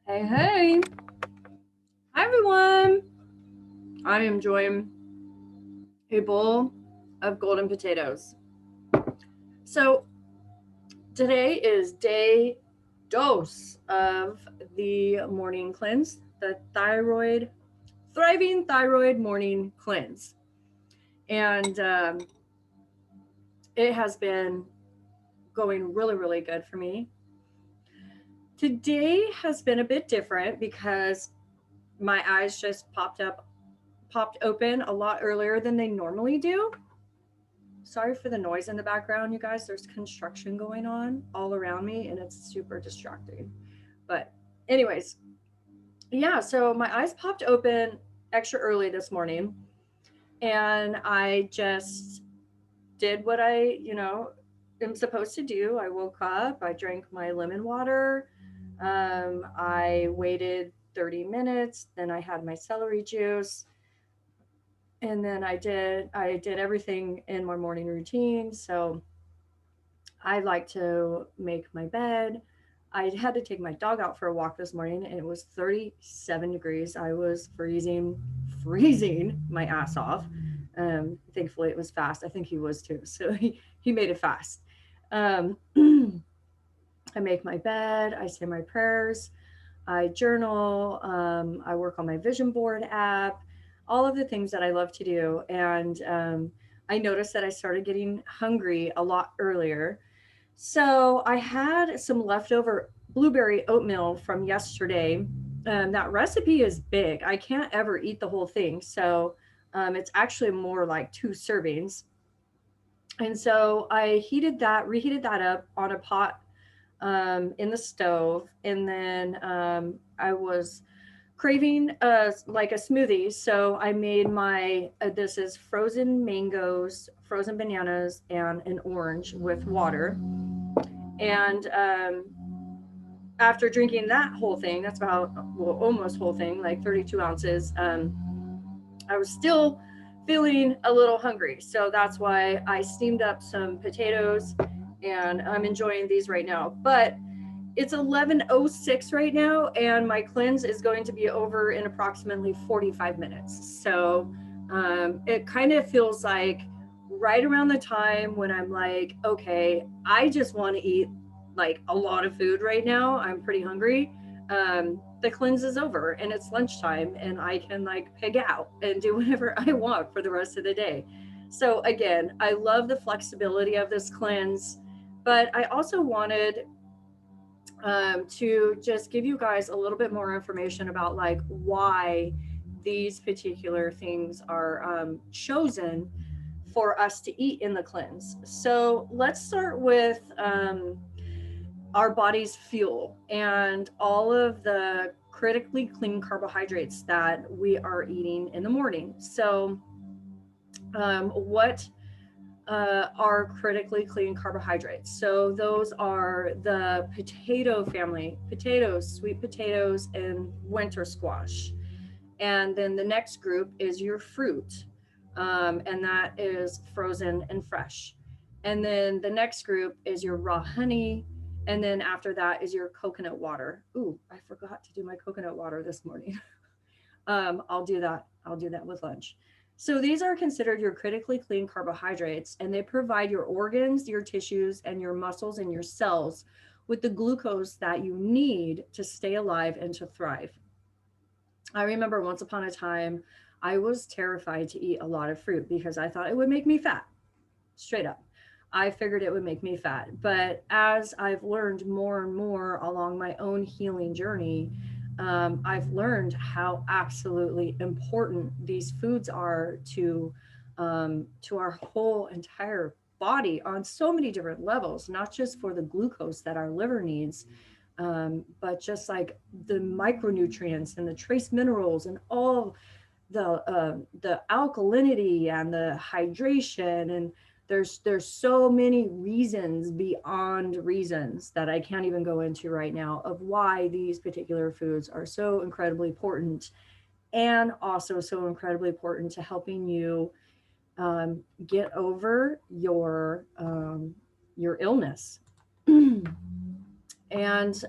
Hey, hey. Hi, everyone. I am enjoying a bowl of golden potatoes. So, today is day dose of the morning cleanse, the thriving thyroid morning cleanse. And it has been going really, really good for me. Today has been a bit different because my eyes just popped open a lot earlier than they normally do. Sorry for the noise in the background, you guys. There's construction going on all around me and it's super distracting. But, anyways, yeah, so my eyes popped open extra early this morning and I just did what I am supposed to do. I woke up, I drank my lemon water, I waited 30 minutes, then I had my celery juice, and then I did everything in my morning routine. So I like to make my bed. I had to take my dog out for a walk this morning and it was 37 degrees. I was freezing my ass off. Thankfully, it was fast. I think he was too. So he made it fast. Um, I make my bed, I say my prayers, I journal, I work on my vision board app, all of the things that I love to do. And I noticed that I started getting hungry a lot earlier, so I had some leftover blueberry oatmeal from yesterday. That recipe is big. I can't ever eat the whole thing. So it's actually more like two servings. And so I reheated that up on a pot in the stove. And then I was craving like a smoothie. So I made this is frozen mangoes, frozen bananas, and an orange with water. And after drinking that whole thing, that's about, well, almost whole thing, like 32 ounces, I was still feeling a little hungry. So that's why I steamed up some potatoes and I'm enjoying these right now. But it's 11:06 right now, and my cleanse is going to be over in approximately 45 minutes. So it kind of feels like right around the time when I'm like, okay, I just want to eat like a lot of food right now. I'm pretty hungry. The cleanse is over and it's lunchtime, and I can like pig out and do whatever I want for the rest of the day. So, again, I love the flexibility of this cleanse, but I also wanted to just give you guys a little bit more information about like why these particular things are chosen for us to eat in the cleanse. So let's start with our body's fuel and all of the critically clean carbohydrates that we are eating in the morning. So, what are critically clean carbohydrates? So those are the potato family: potatoes, sweet potatoes, and winter squash. And then the next group is your fruit, and that is frozen and fresh. And then the next group is your raw honey. And then after that is your coconut water. Ooh, I forgot to do my coconut water this morning. I'll do that. I'll do that with lunch. So these are considered your critically clean carbohydrates, and they provide your organs, your tissues, and your muscles and your cells with the glucose that you need to stay alive and to thrive. I remember once upon a time, I was terrified to eat a lot of fruit because I thought it would make me fat. Straight up. I figured it would make me fat. But as I've learned more and more along my own healing journey, I've learned how absolutely important these foods are to our whole entire body on so many different levels, not just for the glucose that our liver needs, but just like the micronutrients and the trace minerals and all the alkalinity and the hydration. And there's so many reasons beyond reasons that I can't even go into right now of why these particular foods are so incredibly important, and also so incredibly important to helping you get over your illness. And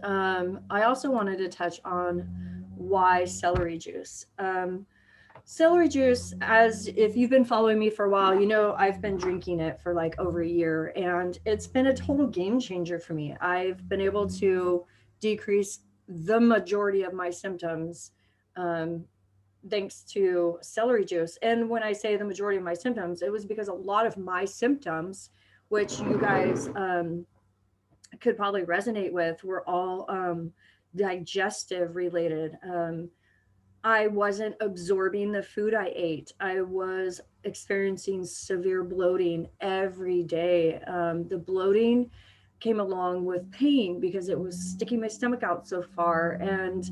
I also wanted to touch on why celery juice. Celery juice, as if you've been following me for a while, you know I've been drinking it for like over a year, and it's been a total game changer for me. I've been able to decrease the majority of my symptoms um, thanks to celery juice. And when I say the majority of my symptoms, it was because a lot of my symptoms, which you guys could probably resonate with, were all digestive related. I wasn't absorbing the food I ate. I was experiencing severe bloating every day. The bloating came along with pain because it was sticking my stomach out so far. And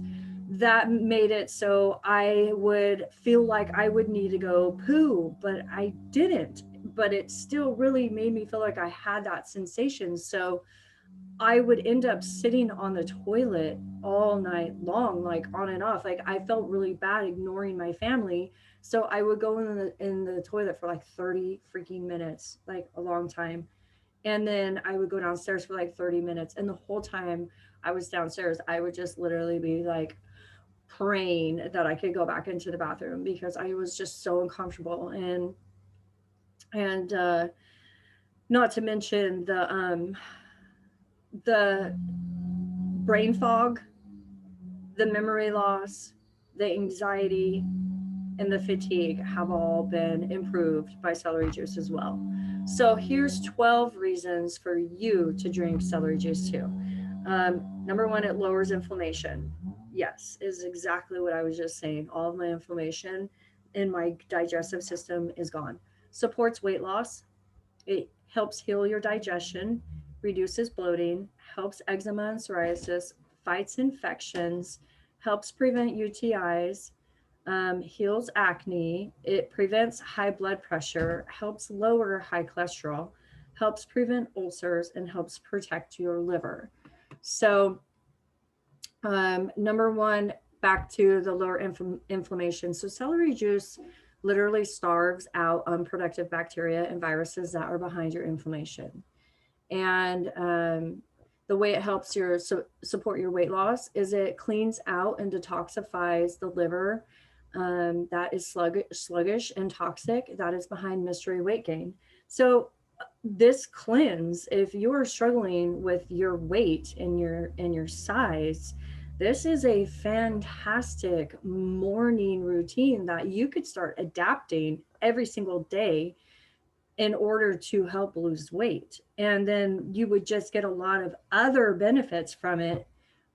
that made it so I would feel like I would need to go poo, but I didn't. But it still really made me feel like I had that sensation. So I would end up sitting on the toilet all night long, like on and off. Like I felt really bad ignoring my family. So I would go in the toilet for like 30 freaking minutes, like a long time. And then I would go downstairs for like 30 minutes. And the whole time I was downstairs, I would just literally be like praying that I could go back into the bathroom because I was just so uncomfortable. And not to mention the brain fog, the memory loss, the anxiety, and the fatigue have all been improved by celery juice as well. So here's 12 reasons for you to drink celery juice too. Number one, it lowers inflammation. Yes, is exactly what I was just saying. All of my inflammation in my digestive system is gone. Supports weight loss. It helps heal your digestion, reduces bloating, helps eczema and psoriasis, fights infections, helps prevent UTIs, heals acne. It prevents high blood pressure, helps lower high cholesterol, helps prevent ulcers, and helps protect your liver. So, number one, back to the lower inflammation. So, celery juice literally starves out unproductive bacteria and viruses that are behind your inflammation. And the way it helps support your weight loss is it cleans out and detoxifies the liver that is sluggish and toxic, that is behind mystery weight gain. So this cleanse, if you're struggling with your weight and your size, this is a fantastic morning routine that you could start adapting every single day in order to help lose weight. And then you would just get a lot of other benefits from it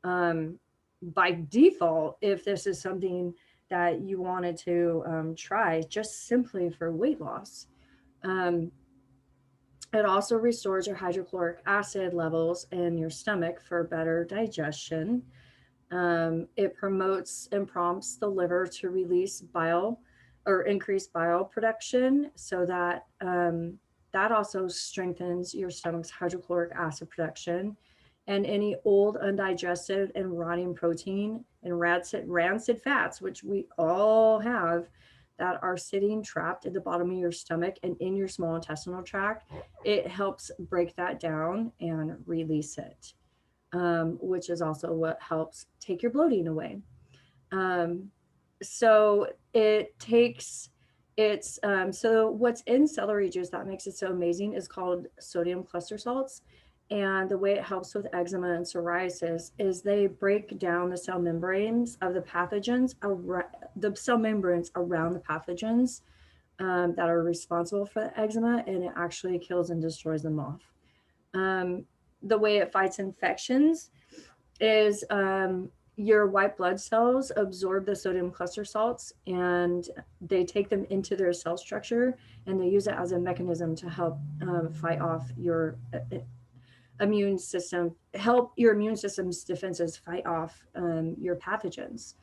um, by default if this is something that you wanted to try just simply for weight loss. Um, it also restores your hydrochloric acid levels in your stomach for better digestion. It promotes and prompts the liver to release bile or increase bile production so that that also strengthens your stomach's hydrochloric acid production. And any old, undigested, and rotting protein and rancid fats, which we all have, that are sitting trapped at the bottom of your stomach and in your small intestinal tract, it helps break that down and release it, which is also what helps take your bloating away. Um, so it takes so what's in celery juice that makes it so amazing is called sodium cluster salts. And the way it helps with eczema and psoriasis is they break down the cell membranes of the pathogens, the cell membranes around the pathogens that are responsible for the eczema, and it actually kills and destroys them off. Um, the way it fights infections is your white blood cells absorb the sodium cluster salts and they take them into their cell structure, and they use it as a mechanism to help fight off your immune system, help your immune system's defenses fight off your pathogens.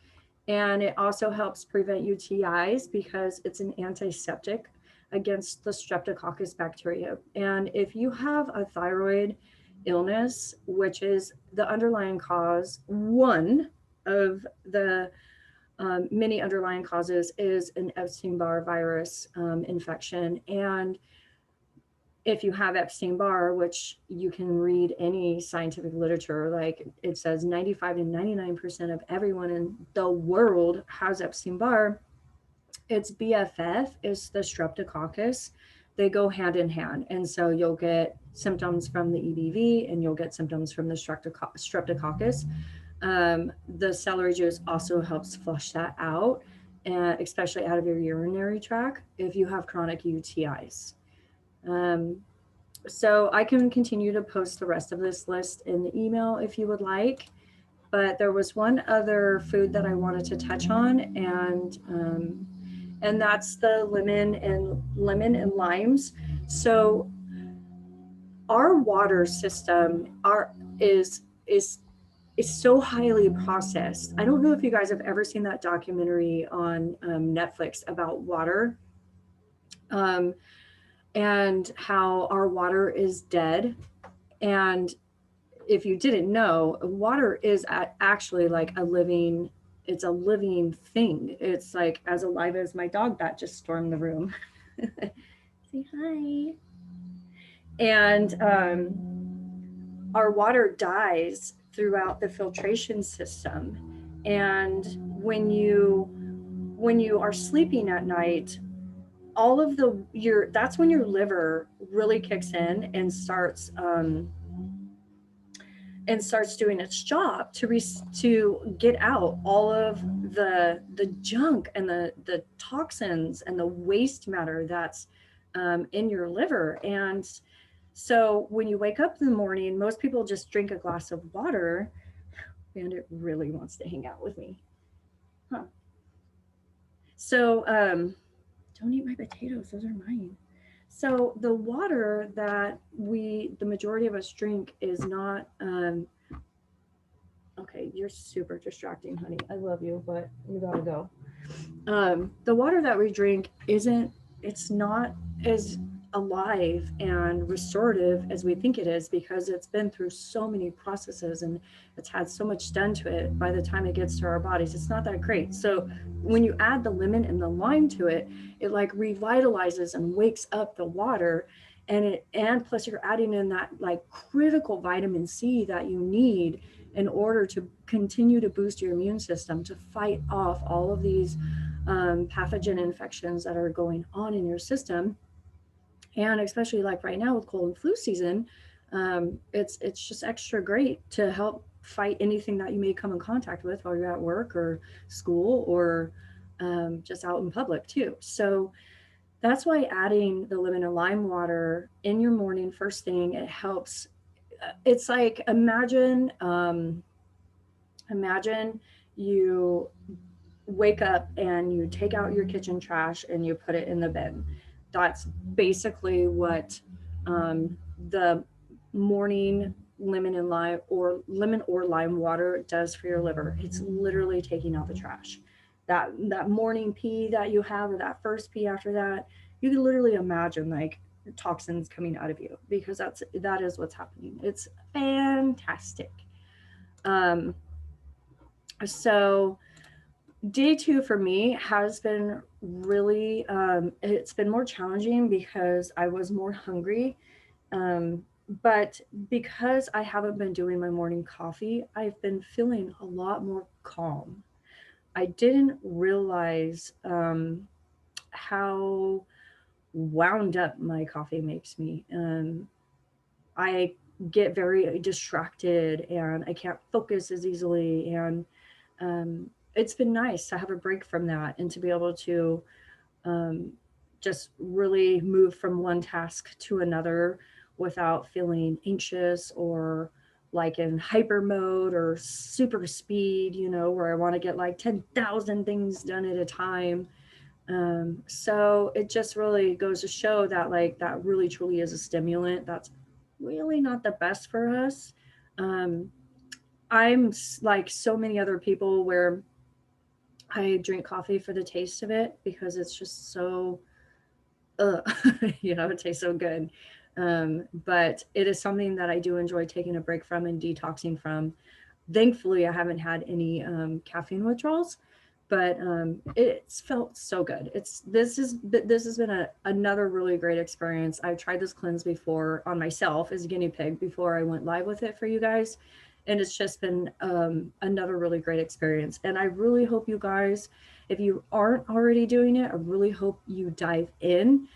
And it also helps prevent UTIs because it's an antiseptic against the streptococcus bacteria. And if you have a thyroid illness, which is the underlying cause, one of the many underlying causes is an Epstein-Barr virus infection. And if you have Epstein-Barr, which you can read any scientific literature, like it says 95 to 99% of everyone in the world has Epstein-Barr. Its BFF is the streptococcus. They go hand in hand. And so you'll get symptoms from the EBV and you'll get symptoms from the streptococcus. The celery juice also helps flush that out, especially out of your urinary tract if you have chronic UTIs. Um, so I can continue to post the rest of this list in the email if you would like. But there was one other food that I wanted to touch on, and that's the lemon and limes. So our water system is is is so highly processed. I don't know if you guys have ever seen that documentary on Netflix about water, um, and how our water is dead. And if you didn't know, water is actually like a living, it's a living thing. It's like as alive as my dog that just stormed the room. Say hi. And our water dies throughout the filtration system. And when you are sleeping at night, all of the your that's when your liver really kicks in and starts doing its job to get out all of the junk and the toxins and the waste matter that's in your liver. And so when you wake up in the morning, most people just drink a glass of water. Bandit really wants to hang out with me, huh? So don't eat my potatoes; those are mine. So the water that the majority of us drink is not okay, you're super distracting, honey. I love you, but you gotta go. The water that we drink it's not as alive and restorative as we think it is, because it's been through so many processes and it's had so much done to it. By the time it gets to our bodies, it's not that great. So when you add the lemon and the lime to it, it like revitalizes and wakes up the water. And plus you're adding in that like critical vitamin C that you need in order to continue to boost your immune system to fight off all of these pathogen infections that are going on in your system. And especially like right now with cold and flu season, it's just extra great to help fight anything that you may come in contact with while you're at work or school or just out in public too. So that's why adding the lemon and lime water in your morning first thing, it helps. It's like imagine you wake up and you take out your kitchen trash and you put it in the bin. That's basically what um, the morning lemon or lime water does for your liver. It's literally taking out the trash. That morning pee that you have, or that first pee after that, you can literally imagine like toxins coming out of you, because that is what's happening. It's fantastic. Um, so day two for me has been really it's been more challenging because I was more hungry, um, but because I haven't been doing my morning coffee, I've been feeling a lot more calm. I didn't realize how wound up my coffee makes me. I get very distracted and I can't focus as easily. And it's been nice to have a break from that and to be able to um, just really move from one task to another without feeling anxious or like in hyper mode or super speed, where I want to get like 10,000 things done at a time. So it just really goes to show that like that really truly is a stimulant that's really not the best for us. Um, I'm like so many other people where I drink coffee for the taste of it because it's just so, uh, it tastes so good. But it is something that I do enjoy taking a break from and detoxing from. Thankfully, I haven't had any caffeine withdrawals, but it's felt so good. This has been another really great experience. I tried this cleanse before on myself as a guinea pig before I went live with it for you guys, and it's just been another really great experience. And I really hope you guys, if you aren't already doing it, I really hope you dive in.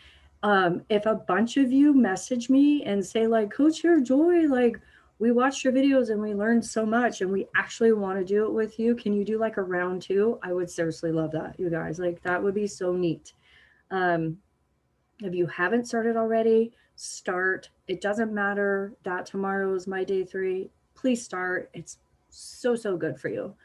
If a bunch of you message me and say like, Coach Your Joy, like we watched your videos and we learned so much and we actually want to do it with you, can you do like a round two? I would seriously love that, you guys. Like that would be so neat. um if you haven't started already, start. It doesn't matter that tomorrow is my day 3. Please start. It's so, so good for you.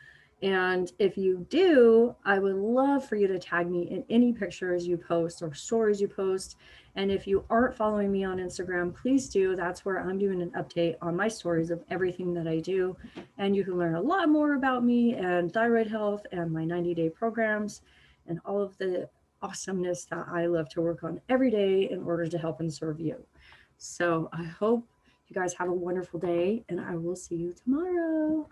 And if you do, I would love for you to tag me in any pictures you post or stories you post. And if you aren't following me on Instagram, please do. That's where I'm doing an update on my stories of everything that I do. And you can learn a lot more about me and thyroid health and my 90-day programs and all of the awesomeness that I love to work on every day in order to help and serve you. So I hope you guys have a wonderful day, and I will see you tomorrow.